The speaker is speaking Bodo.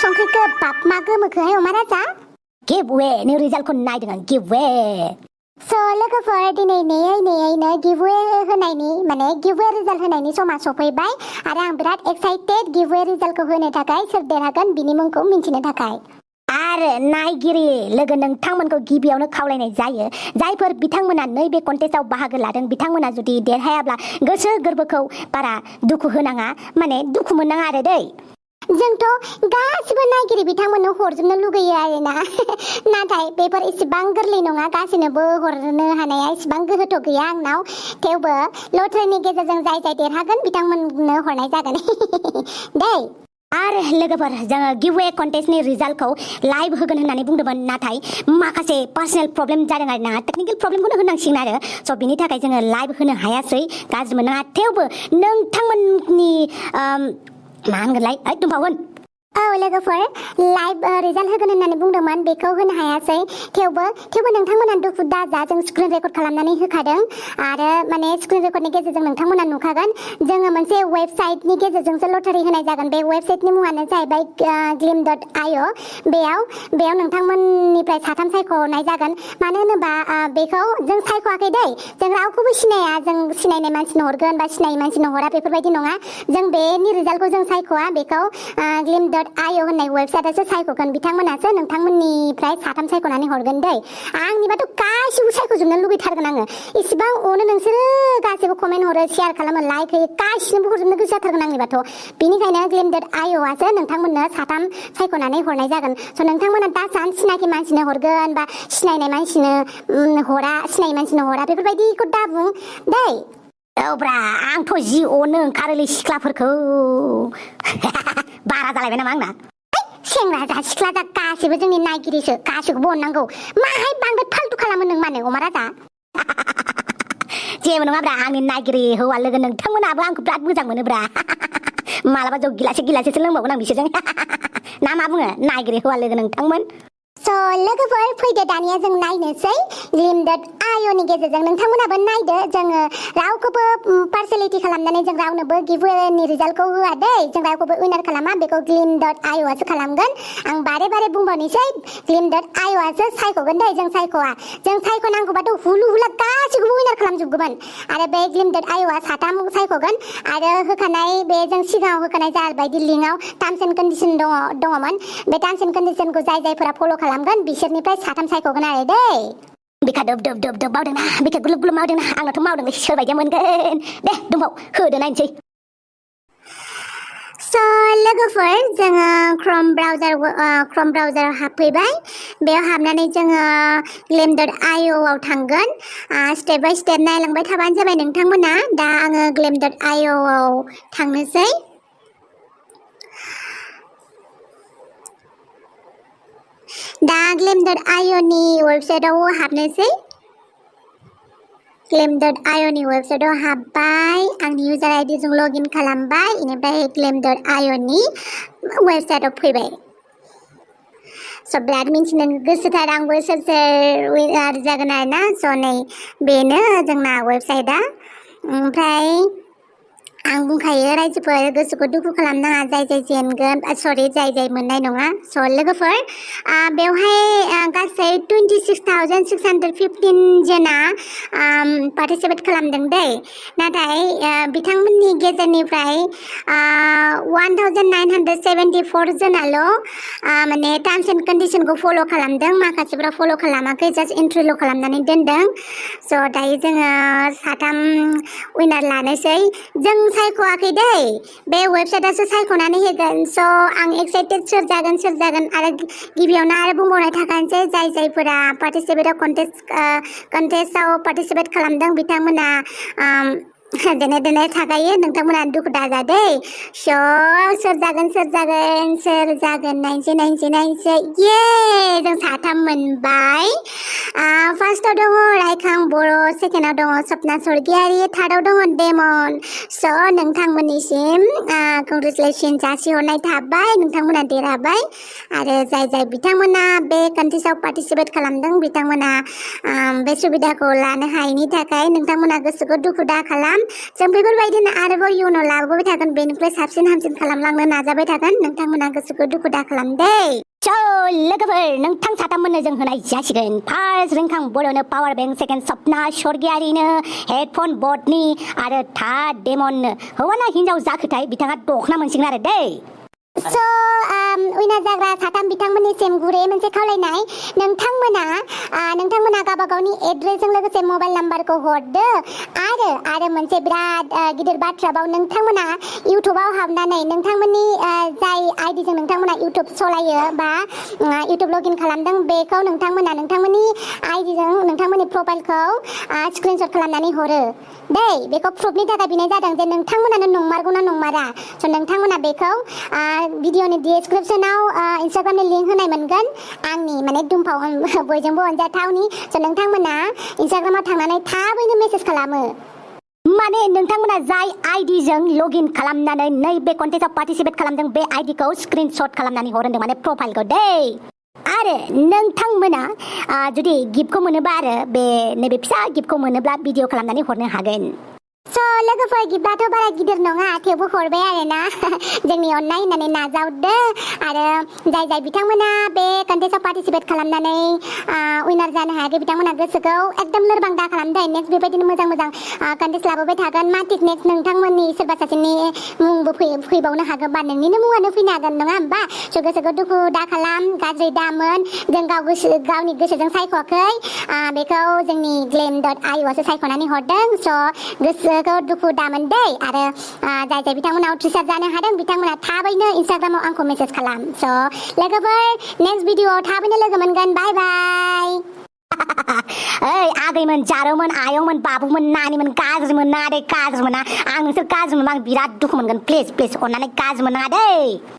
संख्रि गोबाब मा गोमोखोहाय अमा राजा गिभवे नि रिजाल्टखौ नायदों आं गिभवे स' लोगोफोर दिनै नेयैनो गिभवे होनायनि माने गिभवे रिजाल्ट होनायनि समा सफैबाय आरो आं बिराद एक्साइटेड गिभवे रिजाल्टखौ होनो थाखाय सोर देरहागोन बिनि मुंखौ मिन्थिनो थाखाय आरो नायगिरि लोगो नोंथांमोनखौ गिबियावनो खावलायनाय जायो जायफोर बिथांमोना नैबे कन्टेस्टआव बाहागो लादों बिथांमोना जुदि देरहायाब्ला गोसो गोरबोखौ बारा दुखु होनाङा माने दुखु मोननाङा आरो दै जोंथ' गासिबो नायगिरि बिथांमोननो हरजोबनो लुगैयो आरोना नाथाय बेफोर एसेबां गोरलै नङा गासैनोबो हरनो हानाया एसेबां गोहोथ' गैया आंनाव थेवबो लटारिनि गेजेरजों जाय देरहागोन बिथांमोननो हरनाय जागोन दै आरो लोगोफोर जोङो गिभवे कन्टेस्टनि रिजाल्टखौ लाइभ होगोन होननानै बुंदोंमोन नाथाय माखासे पार्सनेल प्रब्लेम जादों आरो ना टेकनिकेल प्रब्लेमखौनो होनांसिगोन आरो स' बिनि थाखाय जोङो लाइभ होनो हायासै गाज्रि मोननाङा थेवबो नोंथांमोननि मा होनगोनलाय दुमफावगोन औ लोगोफोर लाइभ रिजाल्ट होगोन होननानै बुंदोंमोन बेखौ होनो हायासै थेवबो नोंथांमोना दुखु दाजा जों स्क्रिन रेकर्ड खालामनानै होखादों आरो माने स्क्रिन रेकर्डनि गेजेरजों नोंथांमोना नुखागोन जोङो मोनसे वेबसाइटनि गेजेरजोंसो लटारि होनाय जागोन बे वेबसाइटनि मुङानो जाहैबाय glim.io बेयाव नोंथांमोननिफ्राय साथाम सायख'नाय जागोन मानो होनोबा बेखौ जों सायख'वाखै दै जों रावखौबो सिनाया जों सिनायनाय मानसिनो हरगोन बा सिनायै मानसिनो हरा बेफोरबायदि नङा जों बेनि रिजाल्टखौ जों सायख'वा बेखौ glim.io होननाय वेबसाइटआसो सायख'गोन बिथांमोनासो नोंथांमोननिफ्राय साथाम सायख'नानै हरगोन दै आंनिबाथ' गासिबो सायख'जोबनो लुगैथारगोन आङो इसेबां अनो नोंसोरो गासिबो कमेन्ट हरो शेयार खालामो लाइक होयो गासिनोबो हरजोबनो गोसो जाथारगोन आंनिबाथ' बेनिखायनो glim.io आसो नोंथांमोननो साथाम सायख'नानै हरनाय जागोन स' नोंथांमोना दा सिनाखि मानसिनो हरगोन बा सिनायनाय मानसिनो हरा सिनायै मानसिनो हरा बेफोरबायदिखौ दाबुं दै औब्रा आंथ' जि अनो ओंखारोलै सिख्लाफोरखौ बारा जालायबाय नामा आंना सेंग्रा जा सिख्ला जा गासिबो जोंनि नायगिरिसो गासिखौबो अननांगौ माहाय बांद्राय फाल्तु खालामो नों मानो अमा राजा जेबो नङाब्रा आंनि नायगिरि हौवा लोगो नोंथांमोनाबो आंखौ बिराद मोजां मोनोब्रा मालाबा जौ गिलासेसो लोंबावगोन आं बिसोरजों ना मा बुङो नायगिरि हौवा लोगो नोंथांमोन स' लोगोफोर फैदो दानिया जों नायनोसै glim.io नि गेजेरजों नोंथांमोनाबो नायदो जोङो रावखौबो पार्सुवेलिटि खालामनानै जों रावनोबो गिभवेनि रिजाल्टखौ होआ दै जों रावखौबो उइनार खालामा बेखौ glim.io आसो खालामगोन आं बारे बुंबावनोसै glim.io आसो सायख'गोन दै जों सायख'आ जों सायख'नांगौबाथ' हुलु हुला गासिखौबो उइनार खालामजोबगौमोन आरो बे glim.io आ साथाम सायख'गोन आरो होखानाय बे जों सिगाङाव होखानाय जाबायदि लिंकआव टार्म्स एन्ड कन्डिशन दङमोन बे टार्म्स एन्ड कन्डिशनखौ जायफोरा फल' खालामगोन बिसोरनिफ्राय साथाम सायख'गोन आरो दै बिखा दोब मावदोंना बिखा गुलुब मावदोंना आंनाथ' मावदोंलै सोरबायदिया मोनगोन दे दुमबाव होदो नायनोसै स' लोगोफोर जोङो क्रम ब्राउजार हाबफैबाय बेयाव हाबनानै जोङो glim.io आव थांगोन स्टेप बाय स्टेप नायलांबाय थाबानो जाबाय नोंथांमोना दा आङो glim.io आव थांनोसै दा glim.io नि वेबसाइटआव हाबनोसै glim.io नि वेबसाइटआव हाबबाय आंनि इउजार आइडि जों लगइन खालामबाय बेनिफ्राय glim.io नि वेबसाइटआव फैबाय स' बिराद मिन्थिनो गोसोथार आंबो सोर उइनार जागोन आरोना स' नै बेनो जोंना वेबसाइटआ ओमफ्राय आं बुंखायो रायजोफोर गोसोखौ दुखु खालामनाङा जाय जेनगोन सरि जाय मोननाय नङा स' लोगोफोर बेवहाय गासै 26,615 जना पार्टिसिपेट खालामदों दै नाथाय बिथांमोननि गेजेरनिफ्राय 1,974 जनाल' माने टार्म्स एन्ड कन्डिशनखौ फल' खालामदों माखासेफोरा फल' खालामाखै जास्ट एन्ट्रिल' खालामनानै दोनदों स' दायो जोङो साथाम उइनार लानोसै जों सायख'वाखै दै बे वेबसाइटआसो सायख'नानै होगोन स' आं एक्साइटेड सोर जागोन आरो गिबियावनो आरो बुंबावनाय थाखानोसै जायफोरा कन्टेस्टआव पार्टिसिपेट खालामदों बिथांमोना जेने थाखायो नोंथांमोना दुखु दाजा दै सोर जागोन नायनोसै ये जों साथाम मोनबाय फार्स्टआव दङ रायखां बर' सेकेन्डआव दङ सपना सरगियारि थार्डआव दङ डेमन स' नोंथांमोननिसिम कंग्रेचुलेसन जासिहरनाय थाबाय नोंथांमोना देरहाबाय आरो जाय बिथांमोना बे कन्टेस्टआव पार्टिसिपेट खालामदों बिथांमोना बे सुबिदाखौ लानो हायैनि थाखाय नोंथांमोना गोसोखौ दुखु दा खालाम खालाम जों बेफोरबायदिनो आरोबाव इयुनाव लाबोबाय थागोन बेनिफ्राय साबसिन हामसिन खालामलांनो नाजाबाय थागोन नोंथांमोना गोसोखौ दुखु दा खालाम दै स' लोगोफोर नोंथां साथाममोननो जों होनाय जासिगोन फार्स्ट रिंखां बर'नो पावार बेंक सेकेन्ड सपना सरगियारिनो हेडफन बटनि आरो थार्ड डेमननो हौवाना हिन्जाव जाखोथाय बिथाङा दखना मोनसिगोन आरो दै स' उइनार जाग्रा साथाम बिथांमोननिसिम गुरै मोनसे खावलायनाय नोंथांमोना गावबा गावनि एड्रेसजों लोगोसे मबाइल नाम्बारखौ हरदो आरो मोनसे बिराद गिदिर बाथ्रा बाव नोंथांमोना इउटुबाव हाबनानै नोंथांमोननि जाय आइडिजों नोंथांमोना इउटुब सलायो बा इउटुब लगइन खालामदों बेखौ नोंथांमोना नोंथांमोननि आइडिजों नोंथांमोननि प्रफाइलखौ स्क्रिनशट खालामनानै हरो दै बेखौ प्रुफनि थाखाय बिनाय जादों जे नोंथांमोनानो नंमारगौना नंमारा स' नोंथांमोना बेखौ भिडिअनि डिसक्रिपसनाव इन्स्टाग्रामनि लिंक होनाय मोनगोन आंनि माने दुमफाव बयजोंबो अनजाथावनि स' नोंथांमोना इन्स्टाग्रामाव थांनानै थाबैनो मेसेज खालामो माने नोंथांमोना जाय आइडिजों लगइन खालामनानै नैबे कन्टेस्टआव पार्टिसिपेट खालामदों बे आइडिखौ स्क्रिनशट खालामनानै हरदों माने प्रफाइलखौ दै आरो नोंथांमोना जुदि गिफ्टखौ मोनोबा आरो बे नैबे फिसा गिफ्टखौ मोनोब्ला भिडिअ खालामनानै हरनो हागोन स' लोगोफोर गिफ्टआथ' बारा गिदिर नङा थेवबो हरबाय आरोना जोंनि अननाय होननानै नाजावदो आरो जाय बिथांमोना बे कन्टेस्टआव पार्टिसिपेट खालामनानै उइनार जानो हायाखै बिथांमोना गोसोखौ एकदम लोरबां दा खालामदो नेक्स्ट बेबायदिनो मोजां कन्टेस्ट लाबोबाय थागोन मा थिक नेक्स्ट नोंथांमोननि सोरबा सासेनि मुंबो फैबावनो हागोन बा नोंनिनो मुङानो फैनो हागोन नङा होमबा स' गोसोखौ दुखु दा खालाम गाज्रि दामोन जों गावनि गोसोजों सायख'वाखै बेखौ जोंनि glam.io आवसो सायख'नानै हरदों स' गोसोखौ दुखु दामोन दै आरो जाय बिथांमोना उथ्रिसार जानो हादों बिथांमोना थाबैनो इन्स्टाग्रामाव आंखौ मेसेज खालाम स' लोगोफोर नेक्स्ट भिडिअआव थाबैनो लोगो मोनगोन बाय बाय ओइ आगैमोन जारौमोन आयंमोन बाबुमोन नानिमोन गाज्रिमोन ना दे गाज्रि मोना आं नोंसोर गाज्रि मोनबा आं बिराद दुखु मोनगोन प्लिज अननानै गाज्रि मोना दै